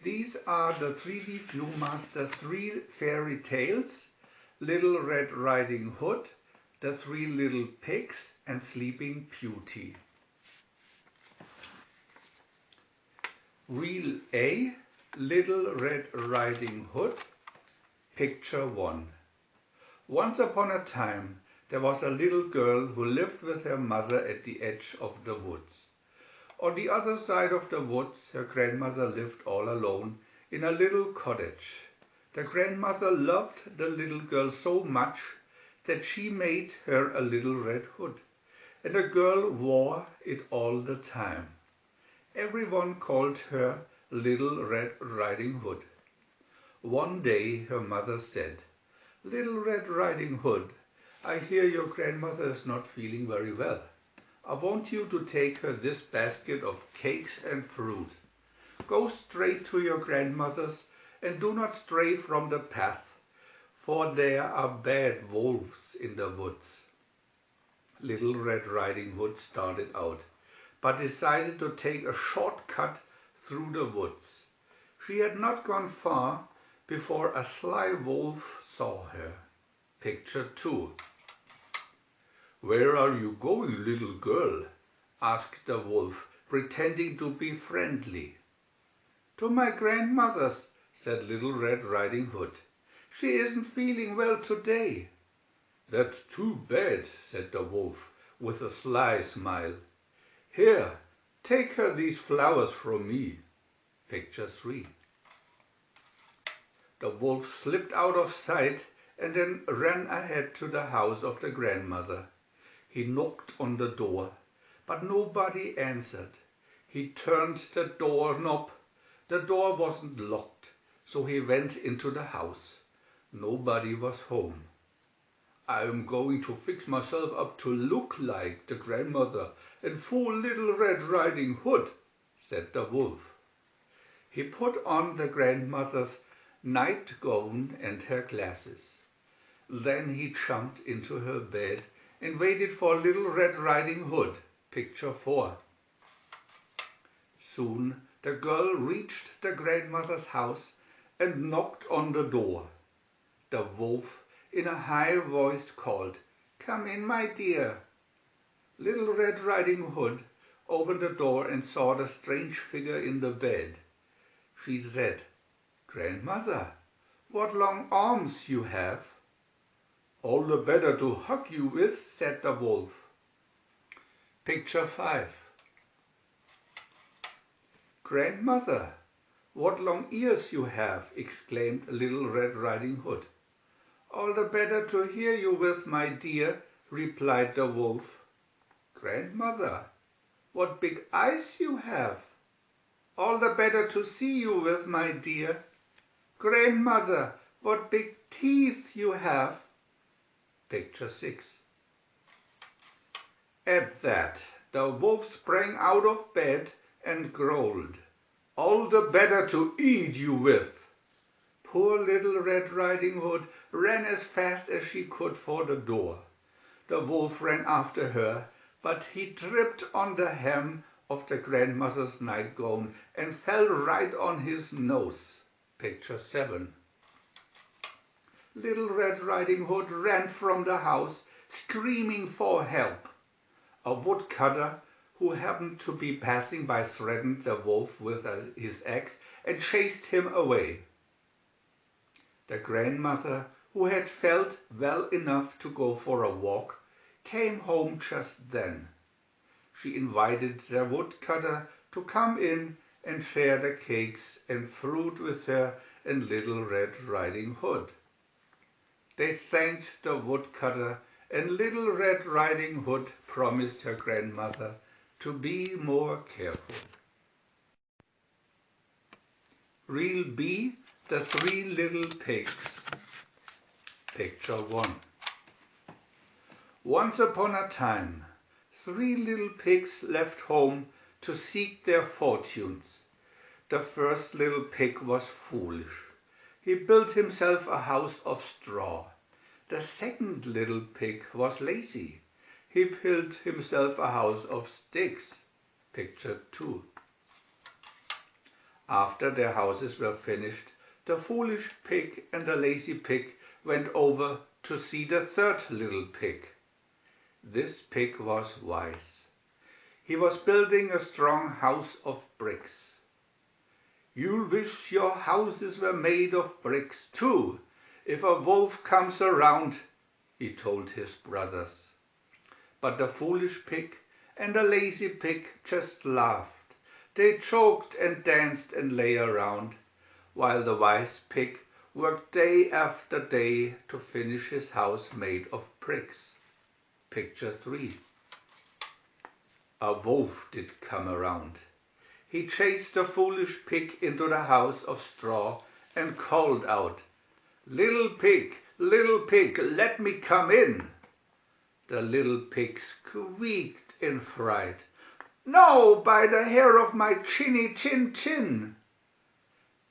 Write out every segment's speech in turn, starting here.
These are the 3D VIEW-MASTER 3 fairy tales, Little Red Riding Hood, The Three Little Pigs and Sleeping Beauty. Reel A, Little Red Riding Hood, Picture 1. Once upon a time there was a little girl who lived with her mother at the edge of the woods. On the other side of the woods her grandmother lived all alone in a little cottage. The grandmother loved the little girl so much that she made her a little red hood, and the girl wore it all the time. Everyone called her Little Red Riding Hood. One day her mother said, "Little Red Riding Hood, I hear your grandmother is not feeling very well. I want you to take her this basket of cakes and fruit. Go straight to your grandmother's and do not stray from the path, for there are bad wolves in the woods." Little Red Riding Hood started out, but decided to take a shortcut through the woods. She had not gone far before a sly wolf saw her. Picture 2. "Where are you going, little girl?" asked the wolf, pretending to be friendly. "To my grandmother's," said Little Red Riding Hood. "She isn't feeling well today." "That's too bad," said the wolf, with a sly smile. "Here, take her these flowers from me." Picture 3. The wolf slipped out of sight and then ran ahead to the house of the grandmother. He knocked on the door, but nobody answered. He turned the doorknob. The door wasn't locked, so he went into the house. Nobody was home. "I'm going to fix myself up to look like the grandmother and fool Little Red Riding Hood," said the wolf. He put on the grandmother's nightgown and her glasses. Then he jumped into her bed and waited for Little Red Riding Hood. Picture 4. Soon the girl reached the grandmother's house and knocked on the door. The wolf in a high voice called, "Come in, my dear." Little Red Riding Hood opened the door and saw the strange figure in the bed. She said, "Grandmother, what long arms you have." "All the better to hug you with," said the wolf. Picture 5. "Grandmother, what long ears you have," exclaimed Little Red Riding Hood. "All the better to hear you with, my dear," replied the wolf. "Grandmother, what big eyes you have." "All the better to see you with, my dear." "Grandmother, what big teeth you have." Picture 6. At that, the wolf sprang out of bed and growled, "All the better to eat you with." Poor Little Red Riding Hood ran as fast as she could for the door. The wolf ran after her, but he tripped on the hem of the grandmother's nightgown and fell right on his nose. Picture 7. Little Red Riding Hood ran from the house, screaming for help. A woodcutter who happened to be passing by threatened the wolf with his axe and chased him away. The grandmother, who had felt well enough to go for a walk, came home just then. She invited the woodcutter to come in and share the cakes and fruit with her and Little Red Riding Hood. They thanked the woodcutter, and Little Red Riding Hood promised her grandmother to be more careful. Reel B, The Three Little Pigs. Picture 1. Once upon a time, 3 little pigs left home to seek their fortunes. The first little pig was foolish. He built himself a house of straw. The second little pig was lazy. He built himself a house of sticks. Picture 2. After their houses were finished, the foolish pig and the lazy pig went over to see the third little pig. This pig was wise. He was building a strong house of bricks. "You'll wish your houses were made of bricks too, if a wolf comes around," he told his brothers. But the foolish pig and the lazy pig just laughed. They joked and danced and lay around, while the wise pig worked day after day to finish his house made of bricks. Picture 3. A wolf did come around. He chased the foolish pig into the house of straw and called out, little pig, let me come in." The little pig squeaked in fright. "No, by the hair of my chinny chin chin."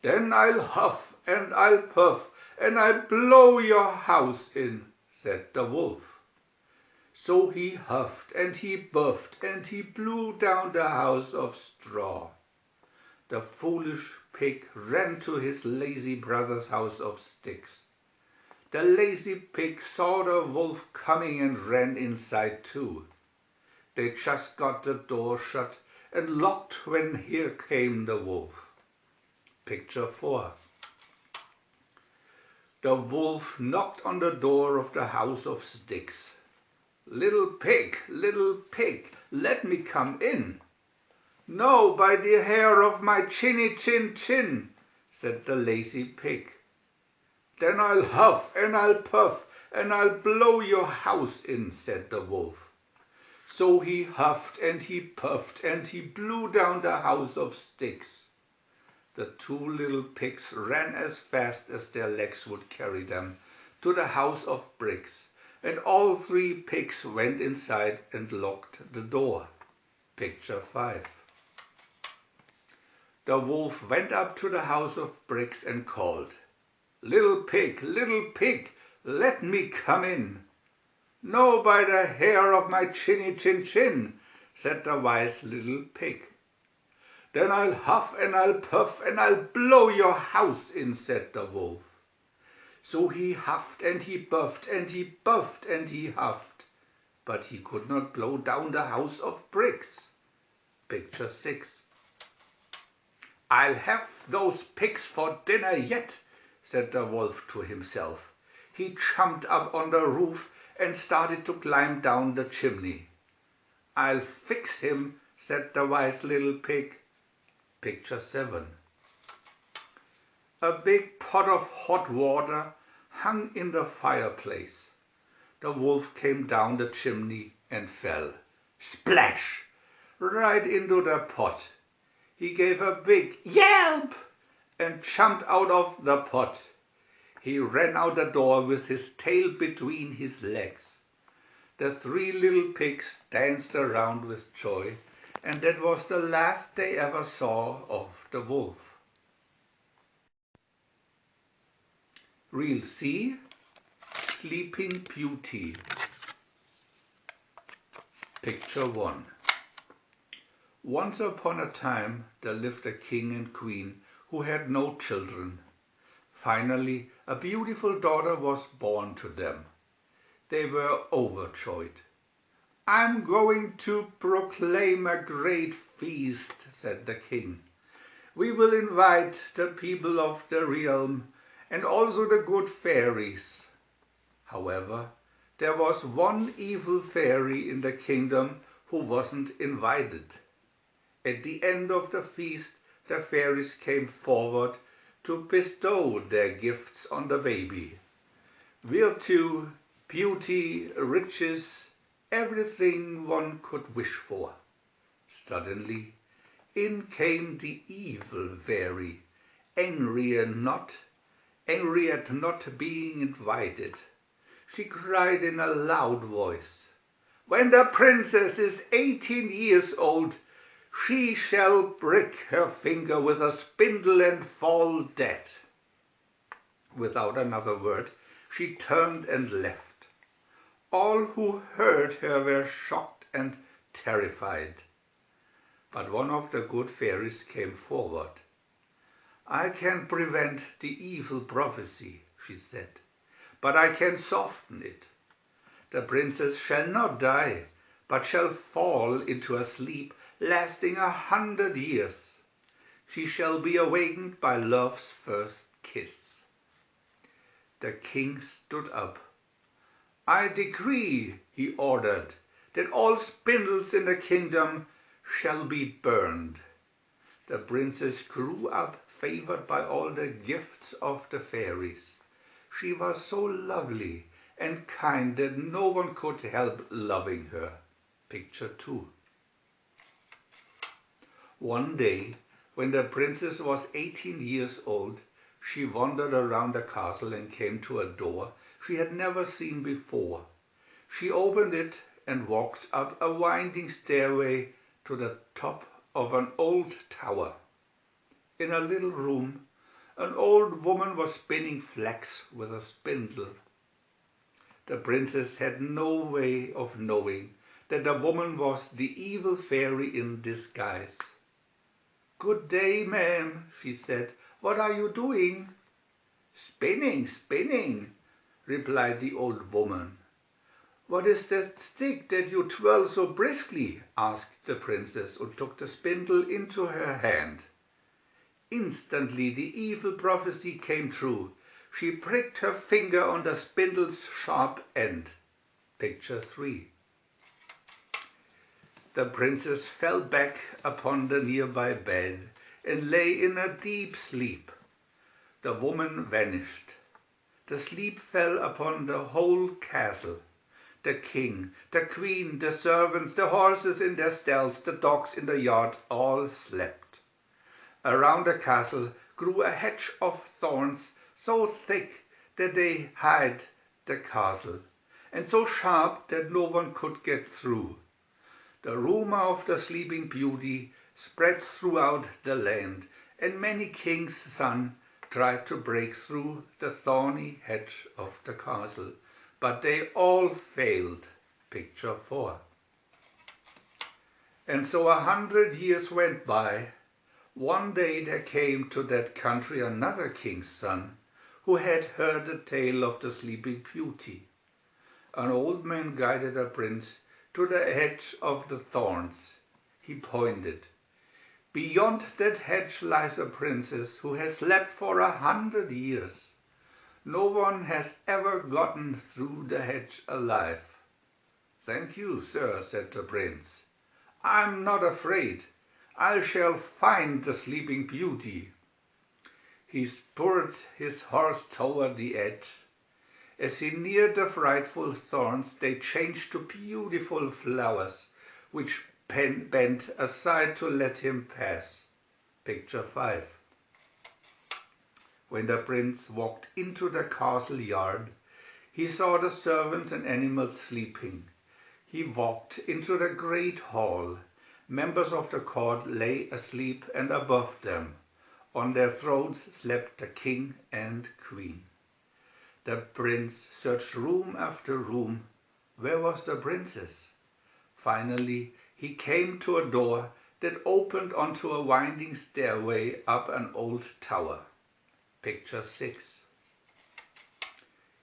"Then I'll huff and I'll puff and I'll blow your house in," said the wolf. So he huffed and he puffed and he blew down the house of straw. The foolish pig ran to his lazy brother's house of sticks. The lazy pig saw the wolf coming and ran inside too. They just got the door shut and locked when here came the wolf. Picture 4. The wolf knocked on the door of the house of sticks. Little pig, let me come in." "No, by the hair of my chinny chin chin," said the lazy pig. "Then I'll huff and I'll puff and I'll blow your house in," said the wolf. So he huffed and he puffed and he blew down the house of sticks. The two little pigs ran as fast as their legs would carry them to the house of bricks, and all three pigs went inside and locked the door. Picture 5. The wolf went up to the house of bricks and called, little pig, let me come in." "No, by the hair of my chinny chin chin," said the wise little pig. "Then I'll huff and I'll puff and I'll blow your house in," said the wolf. So he huffed and he puffed and he puffed and he huffed, but he could not blow down the house of bricks. Picture 6. "I'll have those pigs for dinner yet," said the wolf to himself. He jumped up on the roof and started to climb down the chimney. "I'll fix him," said the wise little pig. Picture 7. A big pot of hot water hung in the fireplace. The wolf came down the chimney and fell, splash, right into the pot. He gave a big yelp and jumped out of the pot. He ran out the door with his tail between his legs. The three little pigs danced around with joy, and that was the last they ever saw of the wolf. Reel C, Sleeping Beauty. Picture 1. Once upon a time there lived a king and queen who had no children. Finally, a beautiful daughter was born to them. They were overjoyed. "I'm going to proclaim a great feast," said the king. "We will invite the people of the realm and also the good fairies." However, there was one evil fairy in the kingdom who wasn't invited. At the end of the feast, the fairies came forward to bestow their gifts on the baby. Virtue, beauty, riches, everything one could wish for. Suddenly, in came the evil fairy, angry at not being invited. She cried in a loud voice, "When the princess is 18 years old, she shall prick her finger with a spindle and fall dead." Without another word, she turned and left. All who heard her were shocked and terrified. But one of the good fairies came forward. "I can prevent the evil prophecy," she said, "but I can soften it. The princess shall not die, but shall fall into a sleep lasting 100 years. She shall be awakened by love's first kiss." The king stood up. "I decree," he ordered, "that all spindles in the kingdom shall be burned." The princess grew up, favored by all the gifts of the fairies. She was so lovely and kind that no one could help loving her. Picture 2. One day, when the princess was 18 years old, she wandered around the castle and came to a door she had never seen before. She opened it and walked up a winding stairway to the top of an old tower. In a little room, an old woman was spinning flax with a spindle. The princess had no way of knowing that the woman was the evil fairy in disguise. "Good day, ma'am," she said. "What are you doing?" "Spinning, spinning," replied the old woman. "What is that stick that you twirl so briskly?" asked the princess, and took the spindle into her hand. Instantly the evil prophecy came true. She pricked her finger on the spindle's sharp end. Picture 3. The princess fell back upon the nearby bed and lay in a deep sleep. The woman vanished. The sleep fell upon the whole castle. The king, the queen, the servants, the horses in their stalls, the dogs in the yard, all slept. Around the castle grew a hedge of thorns so thick that they hid the castle, and so sharp that no one could get through. The rumor of the sleeping beauty spread throughout the land, and many kings' sons tried to break through the thorny hedge of the castle, but they all failed. Picture 4. And so 100 years went by. One day there came to that country another king's son, who had heard the tale of the sleeping beauty. An old man guided a prince to the hedge of the thorns. He pointed. "Beyond that hedge lies a princess who has slept for 100 years. No one has ever gotten through the hedge alive." "Thank you, sir," said the prince. "I'm not afraid. I shall find the sleeping beauty." He spurred his horse toward the edge. As he neared the frightful thorns, they changed to beautiful flowers, which bent aside to let him pass. Picture 5. When the prince walked into the castle yard, he saw the servants and animals sleeping. He walked into the great hall. Members of the court lay asleep, and above them, on their thrones, slept the king and queen. The prince searched room after room. Where was the princess? Finally, he came to a door that opened onto a winding stairway up an old tower. Picture 6.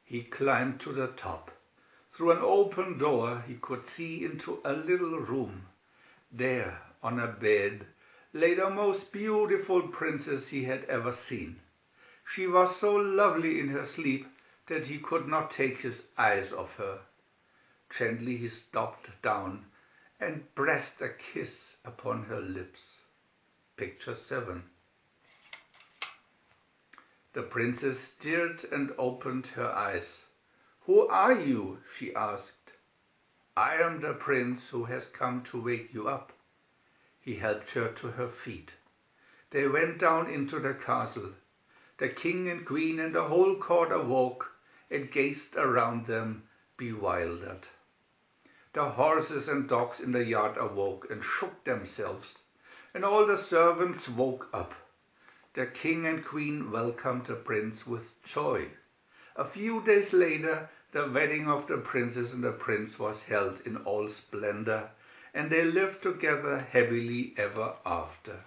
He climbed to the top. Through an open door he could see into a little room. There, on a bed, lay the most beautiful princess he had ever seen. She was so lovely in her sleep that he could not take his eyes off her. Gently he stooped down and pressed a kiss upon her lips. Picture 7. The princess stirred and opened her eyes. "Who are you?" she asked. "I am the prince who has come to wake you up." He helped her to her feet. They went down into the castle. The king and queen and the whole court awoke and gazed around them, bewildered. The horses and dogs in the yard awoke and shook themselves, and all the servants woke up. The king and queen welcomed the prince with joy. A few days later, the wedding of the princess and the prince was held in all splendor, and they lived together happily ever after.